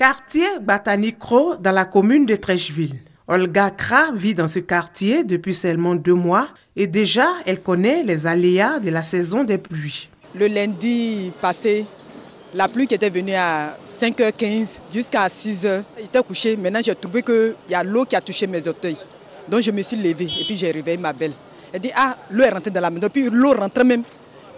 Quartier Batanikro dans la commune de Trècheville. Olga Kra vit dans ce quartier depuis seulement 2 mois et déjà elle connaît les aléas de la saison des pluies. Le lundi passé, la pluie qui était venue à 5h15 jusqu'à 6h, j'étais couché. Maintenant j'ai trouvé qu'il y a l'eau qui a touché mes orteils. Donc je me suis levée et puis j'ai réveillé ma belle. Elle dit l'eau est rentrée dans la maison, puis l'eau rentrait même.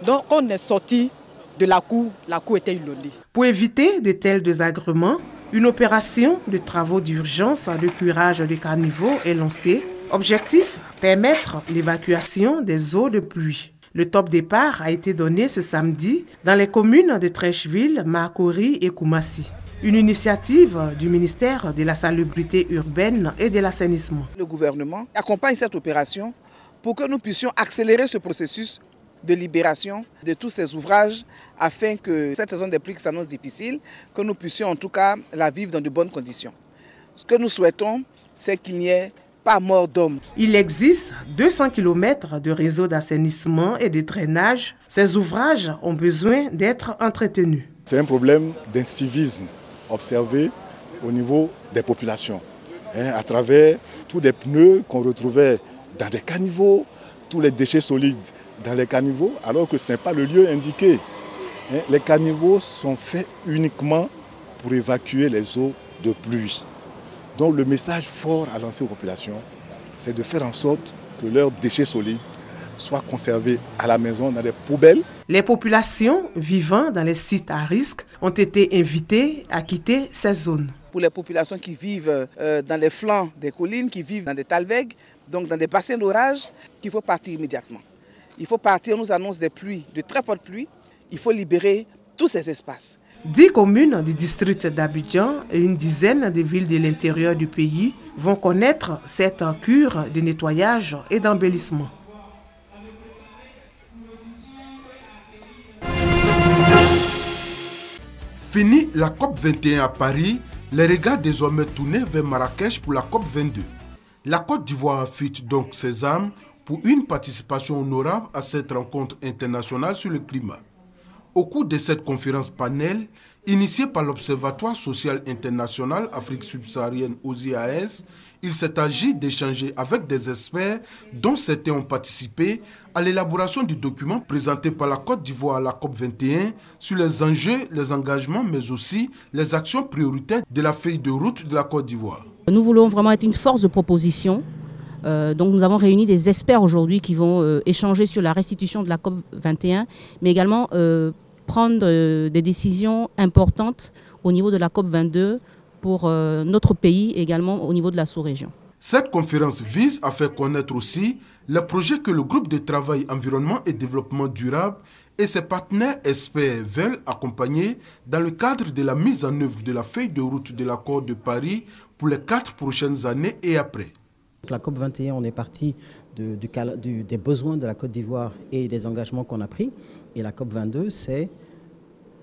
Donc quand on est sorti de la cour était inondée. Pour éviter de tels désagréments, une opération de travaux d'urgence de curage des caniveaux est lancée. Objectif, permettre l'évacuation des eaux de pluie. Le top départ a été donné ce samedi dans les communes de Trècheville, Makori et Koumassi. Une initiative du ministère de la Salubrité urbaine et de l'assainissement. Le gouvernement accompagne cette opération pour que nous puissions accélérer ce processus de libération de tous ces ouvrages afin que cette saison des pluies qui s'annonce difficile, que nous puissions en tout cas la vivre dans de bonnes conditions. Ce que nous souhaitons, c'est qu'il n'y ait pas mort d'homme. Il existe 200 km de réseaux d'assainissement et de drainage. Ces ouvrages ont besoin d'être entretenus. C'est un problème d'incivisme observé au niveau des populations, à travers tous les pneus qu'on retrouvait dans des caniveaux, tous les déchets solides dans les caniveaux, alors que ce n'est pas le lieu indiqué. Les caniveaux sont faits uniquement pour évacuer les eaux de pluie. Donc le message fort à lancer aux populations, c'est de faire en sorte que leurs déchets solides soient conservés à la maison dans des poubelles. Les populations vivant dans les sites à risque ont été invitées à quitter ces zones. Pour les populations qui vivent dans les flancs des collines, qui vivent dans des talwegs, donc dans des bassins d'orage, qu'il faut partir immédiatement. Il faut partir, on nous annonce des pluies, de très fortes pluies. Il faut libérer tous ces espaces. 10 communes du district d'Abidjan et une dizaine de villes de l'intérieur du pays vont connaître cette cure de nettoyage et d'embellissement. Fini la COP21 à Paris, les regards désormais tournés vers Marrakech pour la COP22. La Côte d'Ivoire affûte donc ses armes pour une participation honorable à cette rencontre internationale sur le climat. Au cours de cette conférence panel, initiée par l'Observatoire social international Afrique subsaharienne OSI-AS, il s'est agi d'échanger avec des experts dont certains ont participé à l'élaboration du document présenté par la Côte d'Ivoire à la COP21 sur les enjeux, les engagements, mais aussi les actions prioritaires de la feuille de route de la Côte d'Ivoire. Nous voulons vraiment être une force de proposition. Donc nous avons réuni des experts aujourd'hui qui vont échanger sur la restitution de la COP21, mais également prendre des décisions importantes au niveau de la COP22 pour notre pays et également au niveau de la sous-région. Cette conférence vise à faire connaître aussi les projets que le groupe de travail environnement et développement durable et ses partenaires experts veulent accompagner dans le cadre de la mise en œuvre de la feuille de route de l'accord de Paris pour les 4 prochaines années et après. La COP21, on est parti des besoins de la Côte d'Ivoire et des engagements qu'on a pris. Et la COP22, c'est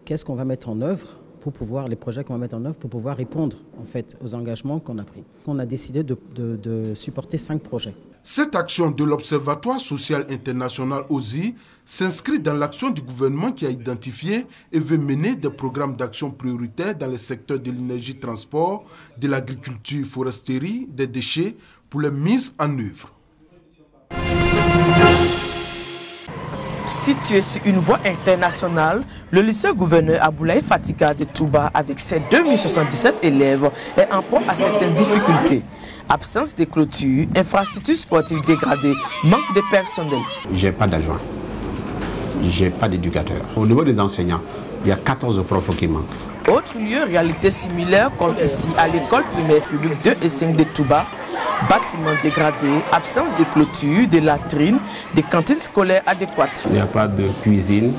qu'est-ce qu'on va mettre en œuvre pour pouvoir, les projets qu'on va mettre en œuvre pour pouvoir répondre en fait aux engagements qu'on a pris. On a décidé de supporter 5 projets. Cette action de l'Observatoire social international OSI s'inscrit dans l'action du gouvernement qui a identifié et veut mener des programmes d'action prioritaires dans les secteurs de l'énergie-transport, de l'agriculture, foresterie, des déchets pour les mises en œuvre. Situé sur une voie internationale, le lycée gouverneur Aboulaye Fatiga de Touba, avec ses 2077 élèves, est en proie à certaines difficultés. Absence de clôture, infrastructures sportives dégradées, manque de personnel. J'ai pas d'adjoint, j'ai pas d'éducateur. Au niveau des enseignants, il y a 14 profs qui manquent. Autre lieu, réalité similaire comme ici à l'école primaire publique 2 et 5 de Touba. Bâtiments dégradés, absence de clôture, de latrines, de cantines scolaires adéquates. Il n'y a pas de cuisine,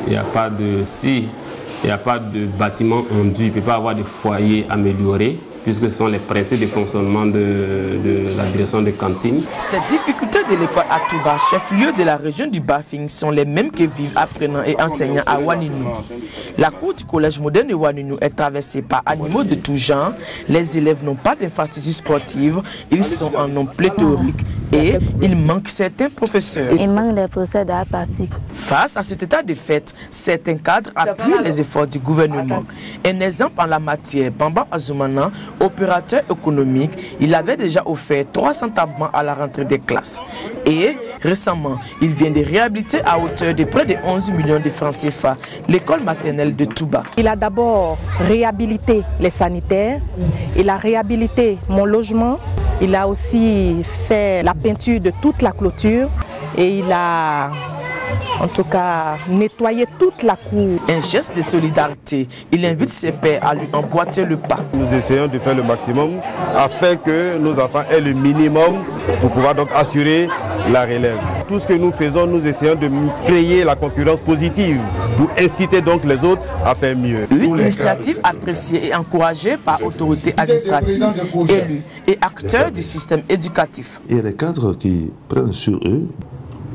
il n'y a pas de bâtiment enduit, il ne peut pas avoir de foyer amélioré, puisque ce sont les principes de fonctionnement de la direction de cantine. Ces difficultés de l'école à Touba, chef-lieu de la région du Bafing, sont les mêmes que vivent apprenants et enseignants à Ouanninou. La cour du collège moderne de Ouanninou est traversée par animaux de tout genre. Les élèves n'ont pas d'infrastructures sportives, ils sont en nombre pléthorique Et il manque certains professeurs. Il manque des professeurs d'art pratique. Face à cet état de fait, certains cadres appuient les efforts du gouvernement. Un exemple en la matière, Bamba Azoumana, opérateur économique, il avait déjà offert 300 tablements à la rentrée des classes. Et récemment, il vient de réhabiliter à hauteur de près de 11 millions de francs CFA l'école maternelle de Touba. Il a d'abord réhabilité les sanitaires, il a réhabilité mon logement, il a aussi fait la peinture de toute la clôture et il a en tout cas nettoyé toute la cour. Un geste de solidarité, il invite ses pairs à lui emboîter le pas. Nous essayons de faire le maximum afin que nos enfants aient le minimum pour pouvoir donc assurer la relève. Tout ce que nous faisons, nous essayons de créer la concurrence positive pour inciter donc les autres à faire mieux. Une initiative appréciée et encouragée par autorités administratives, élus et acteurs du système éducatif. Il y a des cadres qui prennent sur eux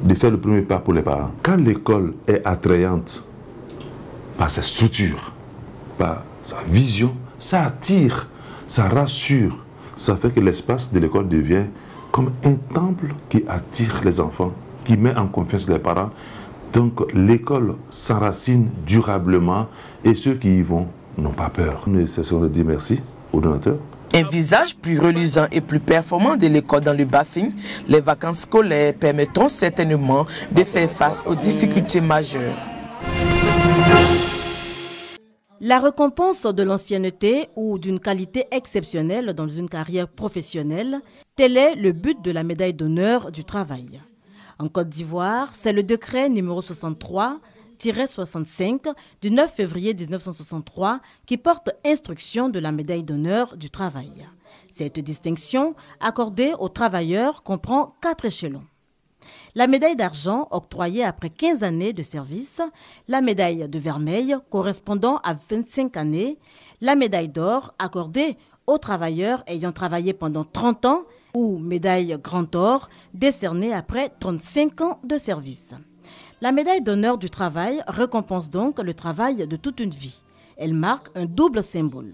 de faire le premier pas pour les parents. Quand l'école est attrayante par sa structure, par sa vision, ça attire, ça rassure. Ça fait que l'espace de l'école devient comme un temple qui attire les enfants, qui met en confiance les parents. Donc l'école s'enracine durablement et ceux qui y vont n'ont pas peur. Nous essayons de dire merci aux donateurs. Un visage plus reluisant et plus performant de l'école dans le Bafing, les vacances scolaires permettront certainement de faire face aux difficultés majeures. La récompense de l'ancienneté ou d'une qualité exceptionnelle dans une carrière professionnelle, tel est le but de la médaille d'honneur du travail. En Côte d'Ivoire, c'est le décret numéro 63-65 du 9 février 1963 qui porte instruction de la médaille d'honneur du travail. Cette distinction accordée aux travailleurs comprend 4 échelons. La médaille d'argent octroyée après 15 années de service, la médaille de vermeil correspondant à 25 années, la médaille d'or accordée aux travailleurs ayant travaillé pendant 30 ans ou médaille grand or décernée après 35 ans de service. La médaille d'honneur du travail récompense donc le travail de toute une vie. Elle marque un double symbole.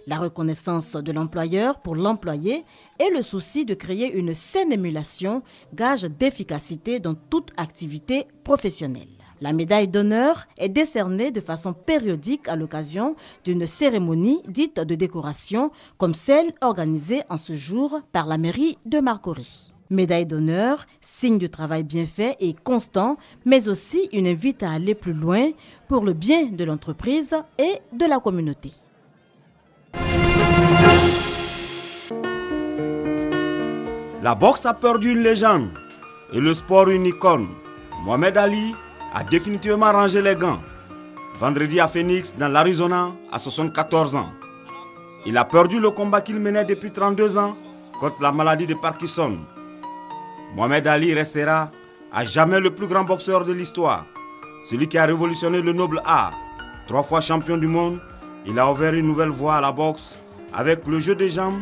La reconnaissance de l'employeur pour l'employé et le souci de créer une saine émulation, gage d'efficacité dans toute activité professionnelle. La médaille d'honneur est décernée de façon périodique à l'occasion d'une cérémonie dite de décoration, comme celle organisée en ce jour par la mairie de Marcory. Médaille d'honneur, signe du travail bien fait et constant, mais aussi une invite à aller plus loin pour le bien de l'entreprise et de la communauté. La boxe a perdu une légende et le sport une icône. Mohamed Ali a définitivement rangé les gants. Vendredi à Phoenix, dans l'Arizona, à 74 ans. Il a perdu le combat qu'il menait depuis 32 ans contre la maladie de Parkinson. Mohamed Ali restera à jamais le plus grand boxeur de l'histoire. Celui qui a révolutionné le noble art. 3 fois champion du monde, il a ouvert une nouvelle voie à la boxe avec le jeu des jambes,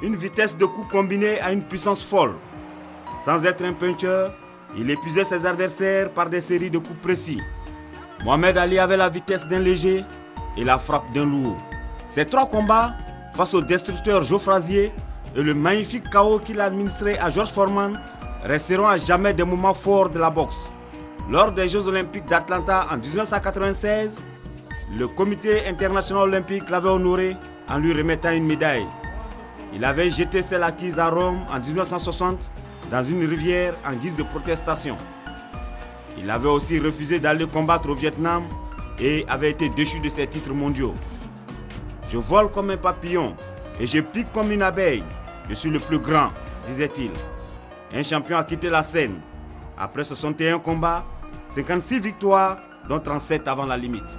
une vitesse de coups combinée à une puissance folle. Sans être un puncheur, il épuisait ses adversaires par des séries de coups précis. Mohamed Ali avait la vitesse d'un léger et la frappe d'un lourd. Ces 3 combats, face au destructeur Joe Frazier et le magnifique KO qu'il a administré à George Foreman, resteront à jamais des moments forts de la boxe. Lors des Jeux Olympiques d'Atlanta en 1996, le comité international olympique l'avait honoré en lui remettant une médaille. Il avait jeté celle acquise à Rome en 1960 dans une rivière en guise de protestation. Il avait aussi refusé d'aller combattre au Vietnam et avait été déchu de ses titres mondiaux. Je vole comme un papillon et je pique comme une abeille. Je suis le plus grand, disait-il. Un champion a quitté la scène. Après 61 combats, 56 victoires, dont 37 avant la limite.